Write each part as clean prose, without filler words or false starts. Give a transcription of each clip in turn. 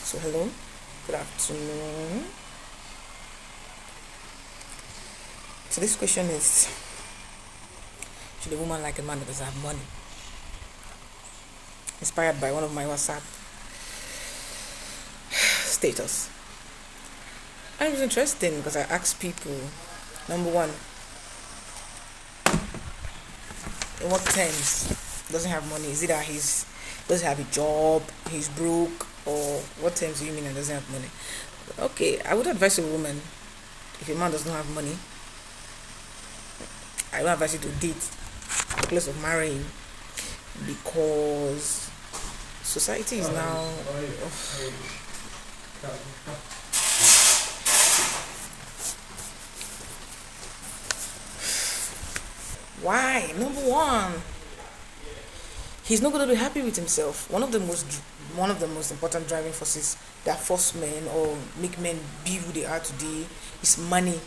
So hello, good afternoon. So this question is: should a woman like a man that doesn't have money? Inspired by one of my WhatsApp status. And it was interesting because I asked people: number one, in what terms doesn't have money? Is it that he's doesn't have a job, he's broke, or what terms do you mean he doesn't have money? Okay, I would advise a woman, if a man does not have money, I would advise you to date regardless of marrying, because society is now why number one, he's not going to be happy with himself. One of the most important driving forces that force men or make men be who they are today is money.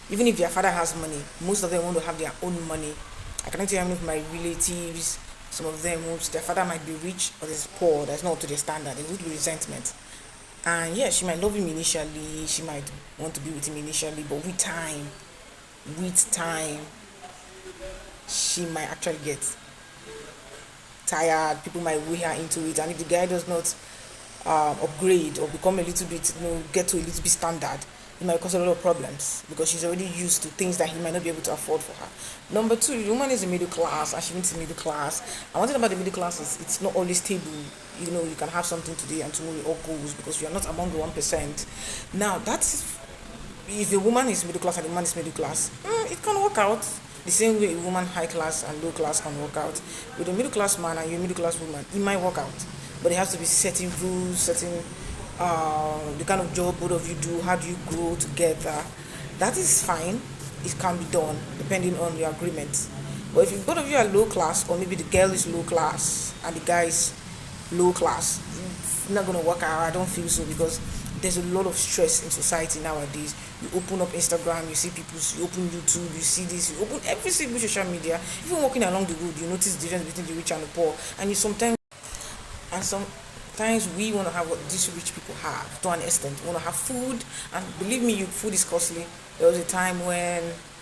Even if their father has money, most of them want to have their own money. I cannot tell you how many of my relatives, some of them, their father might be rich or is poor, that's not up to their standard. There would be resentment. And yeah, she might love him initially, she might want to be with him initially, but with time, she might actually get tired. People might weigh her into it, and if the guy does not upgrade or become a little bit, get to a little bit standard, it might cause a lot of problems because she's already used to things that he might not be able to afford for her. Number two, the woman is a middle class and she needs a middle class. And one thing about the middle class is it's not always stable. You can have something today and tomorrow it all goes because you are not among the 1%. Now, that's if the woman is middle class and the man is middle class, it can work out. The same way a woman high class and low class can work out. With a middle class man and you're a middle class woman, it might work out. But there has to be certain rules, certain the kind of job both of you do, how do you grow together. That is fine. It can be done depending on your agreement. But if both of you are low class, or maybe the girl is low class and the guy is low class, it's not gonna work out. I don't feel so because there's a lot of stress in society nowadays. You open up Instagram, you see people, you open YouTube, you see this, you open every single social media. Even walking along the road, you notice the difference between the rich and the poor. And sometimes we want to have what these rich people have to an extent. We want to have food, and believe me, food is costly. There was a time when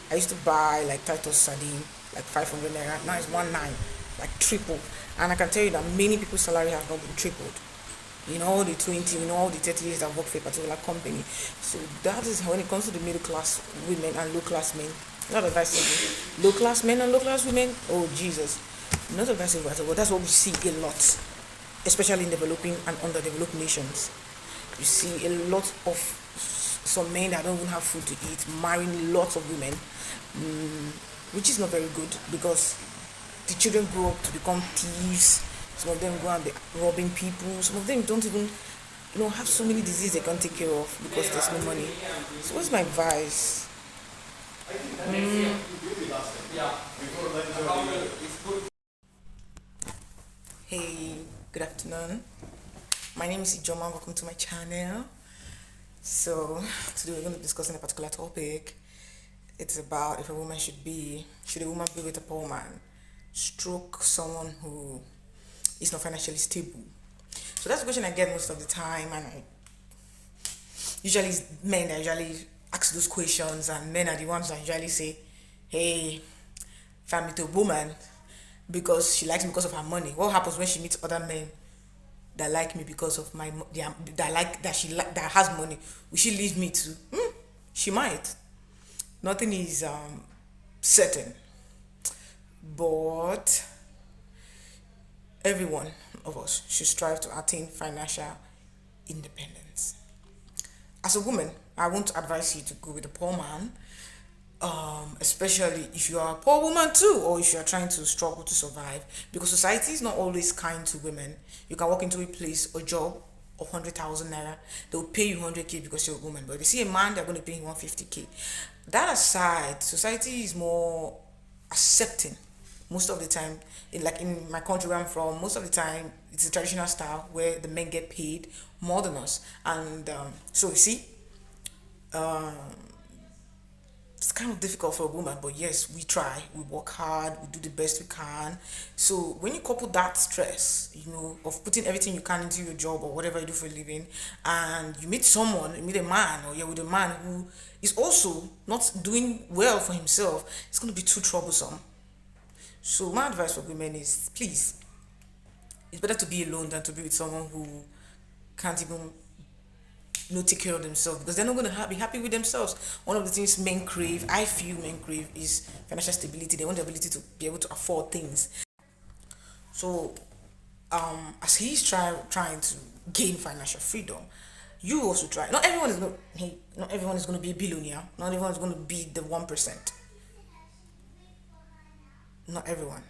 I used to buy like Titus sardine, like 500 naira. Now it's 1.9, like triple. And I can tell you that many people's salary has not been tripled in all the 20, in all the 30 years I've worked for a particular company. So that is when it comes to the middle class women and low class men. Not advisable. Low class men and low class women, oh Jesus. Not advisable at all, but that's what we see a lot, especially in developing and underdeveloped nations. You see a lot of some men that don't even have food to eat marrying lots of women, which is not very good because the children grow up to become thieves. Some of them go and be robbing people. Some of them don't even, have so many diseases they can't take care of because there's no money. So what's my advice? Hey, good afternoon. My name is Ijoma. Welcome to my channel. So today we're going to be discussing a particular topic. It's about if a woman should a woman be with a poor man, stroke someone who is not financially stable. So that's the question I get most of the time, and usually it's men that usually ask those questions, and men are the ones that usually say, "Hey, if I meet a woman because she likes me because of her money, what happens when she meets other men that like me because of that like that that has money? Will she leave me too? She might. Nothing is certain, but every one of us should strive to attain financial independence. As a woman, I won't advise you to go with a poor man, especially if you are a poor woman too, or if you are trying to struggle to survive, because society is not always kind to women. You can walk into a place or job of 100,000 naira, they'll pay you 100K because you're a woman, but if they see a man, they're going to pay him 150K. That aside, society is more accepting most of the time. In my country where I'm from, most of the time it's a traditional style where the men get paid more than us, and so you see, um, it's kind of difficult for a woman, but yes, we try, we work hard, we do the best we can. So when you couple that stress, of putting everything you can into your job or whatever you do for a living, and you meet someone, you meet a man, or you're with a man who is also not doing well for himself, it's going to be too troublesome. So my advice for women is, please, it's better to be alone than to be with someone who can't even take care of themselves, because they're not going to be happy with themselves. One of the things men crave, I feel men crave, is financial stability. They want the ability to be able to afford things. So as he's trying to gain financial freedom, you also try. Not everyone is going to be a billionaire. Not everyone is going to be the 1%. Not everyone.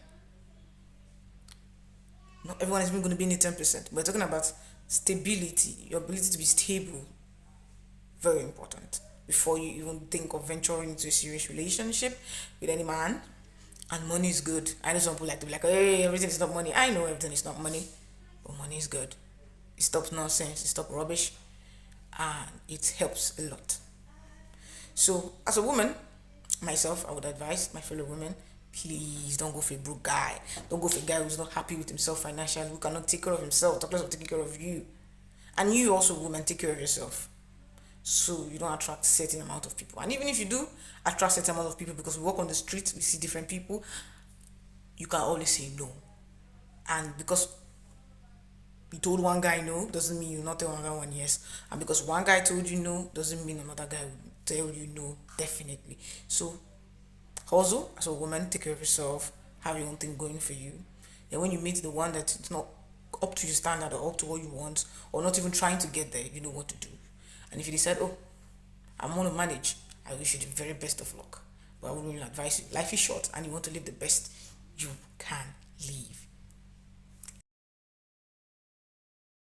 Not everyone is even going to be in the 10%. We're talking about stability, your ability to be stable. Very important before you even think of venturing into a serious relationship with any man. And money is good. I know some people like to be like, hey, everything is not money. I know everything is not money, but money is good. It stops nonsense, it stops rubbish, and it helps a lot. So, as a woman, myself, I would advise my fellow women, please don't go for a broke guy. Don't go for a guy who's not happy with himself financially, who cannot take care of himself, talk less of taking care of you. And you also, women, take care of yourself, so you don't attract certain amount of people. And even if you do attract certain amount of people, because we walk on the streets, we see different people, you can always say no. And because you told one guy no, doesn't mean you not tell another one yes. And because one guy told you no, doesn't mean another guy will tell you no, definitely. So also, as a woman, take care of yourself, have your own thing going for you. And when you meet the one that it's not up to your standard or up to what you want, or not even trying to get there, you know what to do. And if you decide, oh, I'm going to manage, I wish you the very best of luck. But I would really advise you, life is short and you want to live the best you can live.